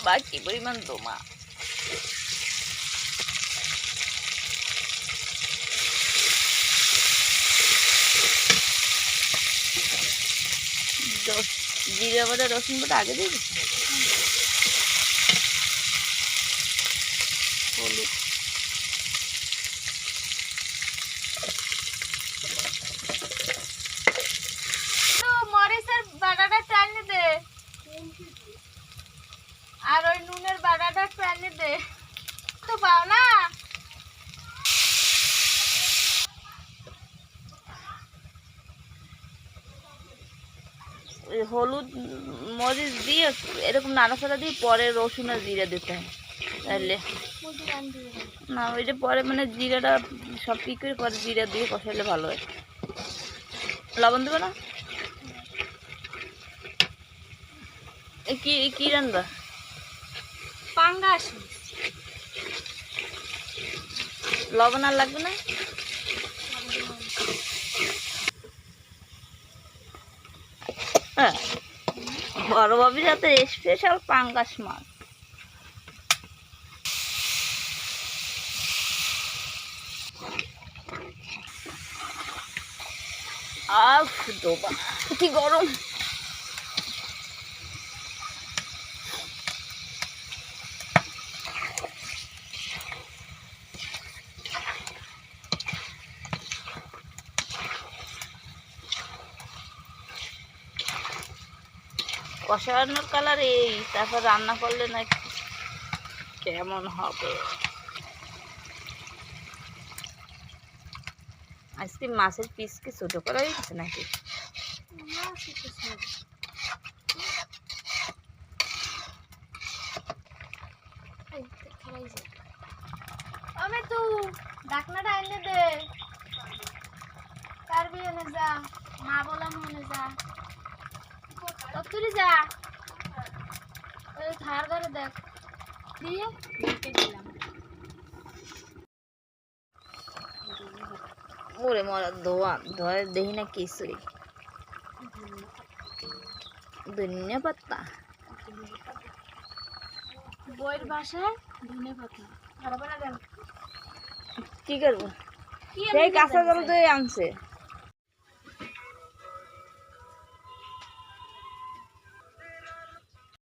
বাবা কি পরিমাণ দোমা। জিরা বাটা রসুন বাটা আগে দিয়ে দিচ্ছি। হলুদ মরিচের বাটাটা টাইনে দে আর ওই নুনের বাটাটা টাইনে দে তো পাও না। হলুদ মরিচ দিয়ে এরকম নাড়াচাড়া দিয়ে পরে রসুন আর জিরা দিতে হয় তাহলে না ওইটা পরে মানে জিরাটা সব কি করে পরে জিরা দিয়ে কষাইলে ভালো হয়। লবণ দেবো না কি কি রান্না পাঙ্গাস লবণ আর লাগবে না। হ্যাঁ বড় বাবির সাথে স্পেশাল পাঙ্গাস মাছ। আহ দোবা কি গরম। কষানোর কালার এই তারপর রান্না করলে না কেমন হবে। আজকে মাছের পিস কি ছোট করা হয়েছে নাকি? আমি তো ঢাকনাটা এনে দে পারবি এনে যা মা বলাম এনে যা তুই যা ওই থার ঘরে দেখ দিয়ে ঢেকে দিলাম। ওরে মরা ধোয়া ধোয়া দেখি না কিছুই। ধনিয়া পাতা বইয়ের বাসায় ধনিয়া পাতা কি করবো সেই কাঁচা জল দিয়ে আনছে।